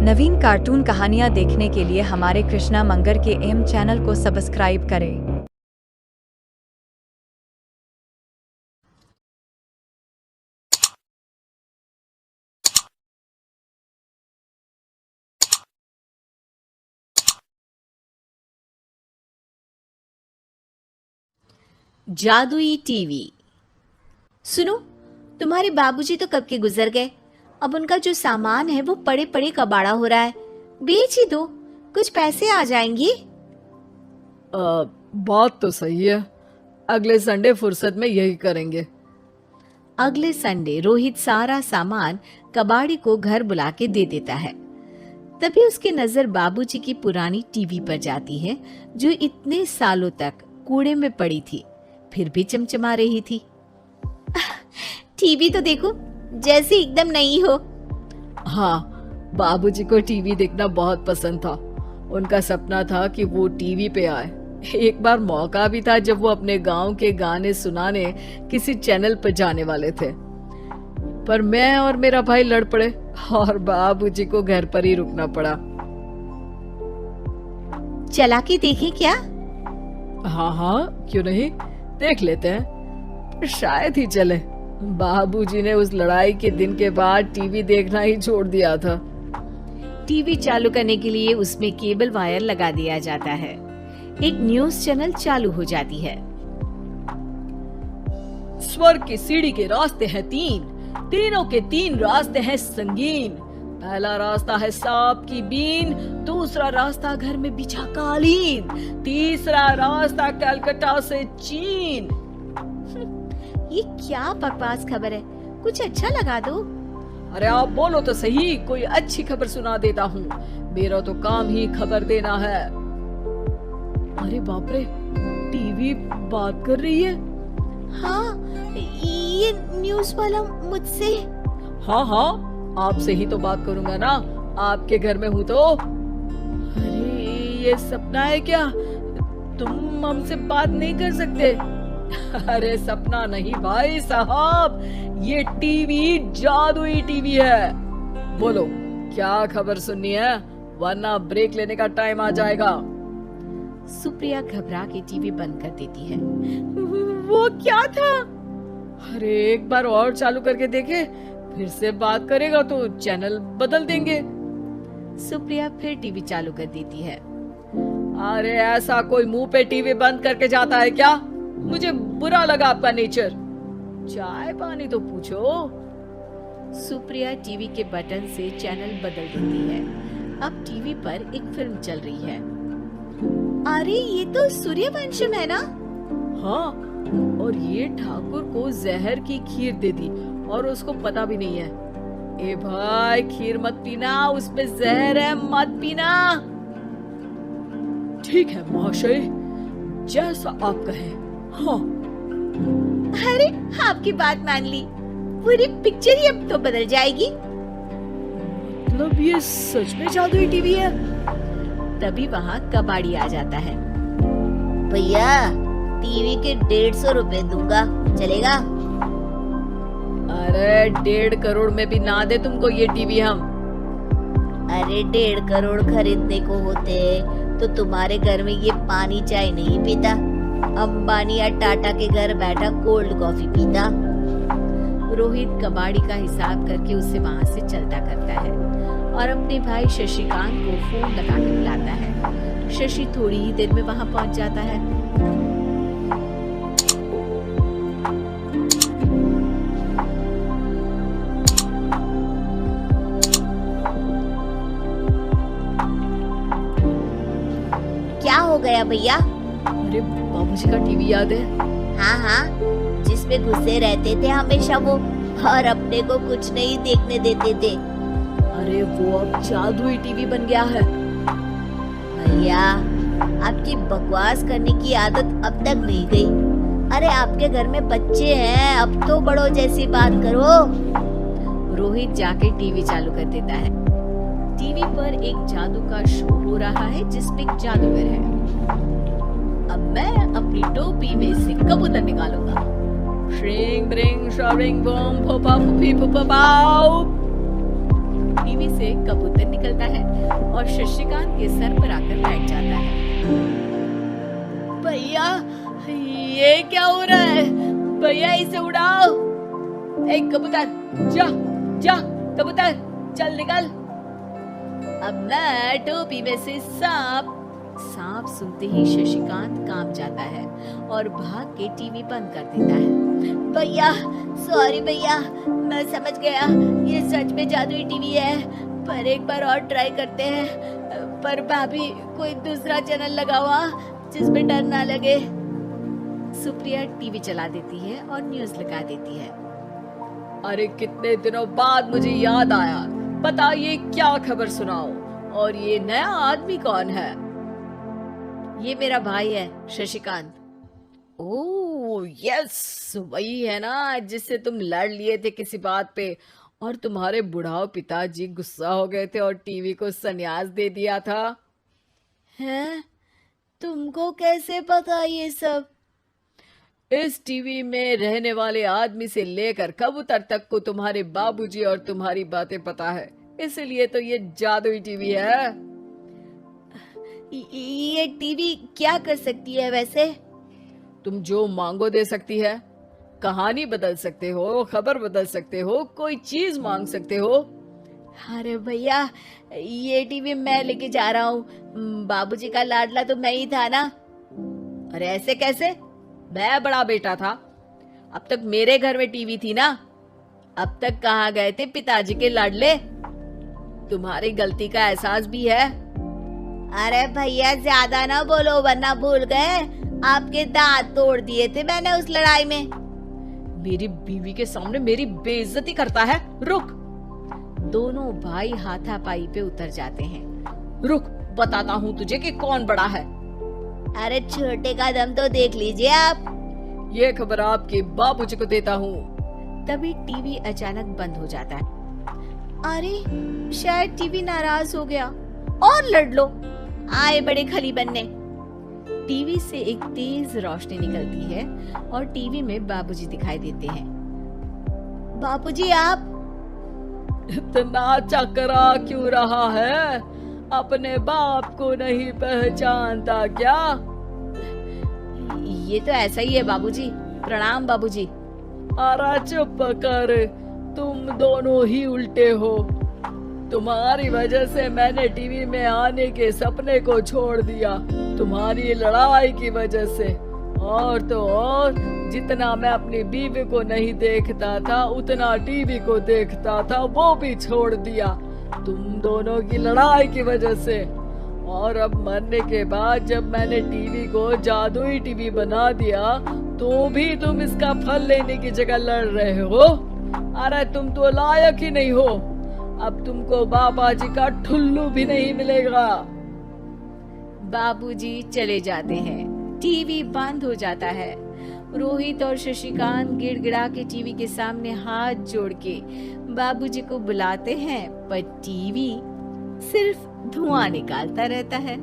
नवीन cartoon कहानियाँ देखने के लिए हमारे कृष्णा मंगर के एम चैनल को सब्सक्राइब करें। जादुई टीवी। सुनो, तुम्हारे बाबूजी तो कब के गुजर गए। अब उनका जो सामान है वो पड़े पड़े कबाड़ा हो रहा है। बेच ही दो, कुछ पैसे आ जाएंगी। बात तो सही है। अगले संडे फुर्सत में यही करेंगे। अगले संडे रोहित सारा सामान कबाड़ी को घर बुला के दे देता है। तभी उसकी नजर बाबूजी की पुरानी टीवी पर जाती है, जो इतने सालों तक कूड़े में पड़ी थी, फिर भी चमचमा रही थी। टीवी तो देखो, जैसे एकदम नई हो। हाँ, बाबूजी को टीवी देखना बहुत पसंद था। उनका सपना था कि वो टीवी पे आए। एक बार मौका भी था जब वो अपने गांव के गाने सुनाने किसी चैनल पर जाने वाले थे, पर मैं और मेरा भाई लड़ पड़े और बाबूजी को घर पर ही रुकना पड़ा। चला के देखें क्या? हाँ हाँ, क्यों नहीं, देख लेते हैं। शायद ही चले। बाबूजी ने उस लड़ाई के दिन के बाद टीवी देखना ही छोड़ दिया था। टीवी चालू करने के लिए उसमें केबल वायर लगा दिया जाता है। एक न्यूज चैनल चालू हो जाती है। स्वर्ग की सीढ़ी के रास्ते हैं तीन, तीनों के तीन रास्ते हैं संगीन। पहला रास्ता है सांप की बीन, दूसरा रास्ता घर में बिछा कालीन, तीसरा रास्ता कलकत्ता से चीन। ये क्या बकवास खबर है, कुछ अच्छा लगा दो। अरे आप बोलो तो सही, कोई अच्छी खबर सुना देता हूँ। मेरा तो काम ही खबर देना है। अरे बाप रे, टीवी बात कर रही है। हाँ, ये न्यूज वाला मुझसे। हाँ हाँ, आपसे ही तो बात करूंगा ना, आपके घर में हूँ तो। अरे ये सपना है क्या? तुम हमसे बात नहीं कर सकते? अरे सपना नहीं भाई साहब, ये टीवी जादुई टीवी है। बोलो क्या खबर सुननी है, वरना ब्रेक लेने का टाइम आ जाएगा। सुप्रिया घबरा के टीवी बंद कर देती है। वो क्या था? अरे एक बार और चालू करके देखे, फिर से बात करेगा तो चैनल बदल देंगे। सुप्रिया फिर टीवी चालू कर देती है। अरे ऐसा कोई मुंह पे टीवी बंद करके जाता है क्या? मुझे बुरा लगा आपका नेचर। चाय पानी तो पूछो। सुप्रिया टीवी के बटन से चैनल बदल देती है। अब टीवी पर एक फिल्म चल रही है। अरे ये तो सूर्यवंशम है ना? हाँ, और ये ठाकुर को जहर की खीर दे दी और उसको पता भी नहीं है। ए भाई, खीर मत पीना, उसमें जहर है, मत पीना। ठीक है महाशय, जैसा आप कहें। हाँ। अरे आपकी बात मान ली, पूरी पिक्चर ही अब तो बदल जाएगी। मतलब ये सच में जादुई टीवी है? तभी वहाँ कबाड़ी आ जाता है। भैया, टीवी के 150 रुपए दूंगा, चलेगा? अरे 1.5 करोड़ में भी ना दे तुमको ये टीवी हम। अरे 1.5 करोड़ खरीदने को होते तो तुम्हारे घर में ये पानी चाय नहीं पीता, अंबानी या टाटा के घर बैठा कोल्ड कॉफी पीता। रोहित कबाड़ी का हिसाब करके उसे वहाँ से चलता करता है और अपने भाई शशिकांत को फोन लगा के बुलाता है। शशि थोड़ी ही देर में वहाँ पहुँच जाता है। क्या हो गया भैया? अरे बाबूजी का टीवी याद है? हाँ हाँ, जिसमें घुसे रहते थे हमेशा वो, और अपने को कुछ नहीं देखने देते थे। अरे वो अब जादुई टीवी बन गया है। भैया, आपकी बकवास करने की आदत अब तक नहीं गई। अरे आपके घर में बच्चे हैं, अब तो बड़ों जैसी बात करो। रोहित जाके टीवी चालू कर देता है। टीवी पर एक जादू का शो हो रहा है जिसमें एक जादूगर है। अब मैं अपनी टोपी में से कबूतर निकालूंगा। श्रिंग ब्रिंग शरिंग बम फपा फुफी फुफा पाउ। टीवी से कबूतर निकलता है और शशिकांत के सर पर आकर बैठ जाता है। भैया, ये क्या हो रहा है? भैया इसे उड़ाओ। ए कबूतर, जा जा कबूतर, चल निकल। अब मैं टोपी में से सांप सुनते ही शशिकांत कांप जाता है और भाग के टीवी बंद कर देता है। भैया सॉरी भैया, मैं समझ गया ये सच में जादुई टीवी है, पर एक बार और ट्राई करते हैं। पर भाभी कोई दूसरा चैनल लगावा जिसमें डर ना लगे। सुप्रिया टीवी चला देती है और न्यूज लगा देती है। अरे कितने दिनों बाद मुझे याद आया, बताइए क्या खबर सुनाओ। और ये नया आदमी कौन है? ये मेरा भाई है शशिकांत। ओह यस, वही है ना जिससे तुम लड़ लिए थे किसी बात पे और तुम्हारे बुढ़ाओ पिताजी गुस्सा हो गए थे और टीवी को संन्यास दे दिया था। हैं? तुमको कैसे पता ये सब? इस टीवी में रहने वाले आदमी से लेकर कबूतर तक को तुम्हारे बाबूजी और तुम्हारी बातें पता है, इसलिए तो ये जादुई टीवी है। ये टीवी क्या कर सकती है वैसे? तुम जो मांगो दे सकती है, कहानी बदल सकते हो, खबर बदल सकते हो, कोई चीज मांग सकते हो। अरे भैया, ये टीवी मैं लेके जा रहा हूँ। बाबूजी का लाडला तो मैं ही था ना। अरे ऐसे कैसे? मैं बड़ा बेटा था, अब तक मेरे घर में टीवी थी ना। अब तक कहाँ गए थे पिताजी के लाडले? तुम्हारी गलती का एहसास भी है। अरे भैया ज्यादा ना बोलो वरना भूल गए आपके दांत तोड़ दिए थे मैंने उस लड़ाई में। मेरी बीवी के सामने मेरी बेइज्जती करता है। रुक। दोनों भाई हाथापाई पे उतर जाते हैं। रुक, बताता हूँ तुझे कि कौन बड़ा है। अरे छोटे का दम तो देख लीजिए आप। ये खबर आपके बाबूजी को देता हूँ। तभी टीवी अचानक बंद हो जाता है। अरे शायद टीवी नाराज हो गया। और लड़ लो, आए बड़े खली बनने। टीवी से एक तेज रोशनी निकलती है और टीवी में बाबूजी दिखाई देते हैं। बाबूजी आप इतना चकरा क्यों रहा है? अपने बाप को नहीं पहचानता क्या? ये तो ऐसा ही है बाबूजी। प्रणाम बाबूजी। अरे चुप कर, तुम दोनों ही उल्टे हो। तुम्हारी वजह से मैंने टीवी में आने के सपने को छोड़ दिया, तुम्हारी लड़ाई की वजह से। और तो और, जितना मैं अपनी बीवी को नहीं देखता था उतना टीवी को देखता था, वो भी छोड़ दिया तुम दोनों की लड़ाई की वजह से। और अब मरने के बाद जब मैंने टीवी को जादुई टीवी बना दिया तो भी तुम इसका फल लेने की जगह लड़ रहे हो। अरे तुम तो लायक ही नहीं हो, अब तुमको बाबा जी का ठुल्लू भी नहीं मिलेगा। बाबूजी चले जाते हैं। टीवी बंद हो जाता है। रोहित और शशिकांत गिड़गिड़ा के टीवी के सामने हाथ जोड़ के बाबूजी को बुलाते हैं, पर टीवी सिर्फ धुआं निकालता रहता है।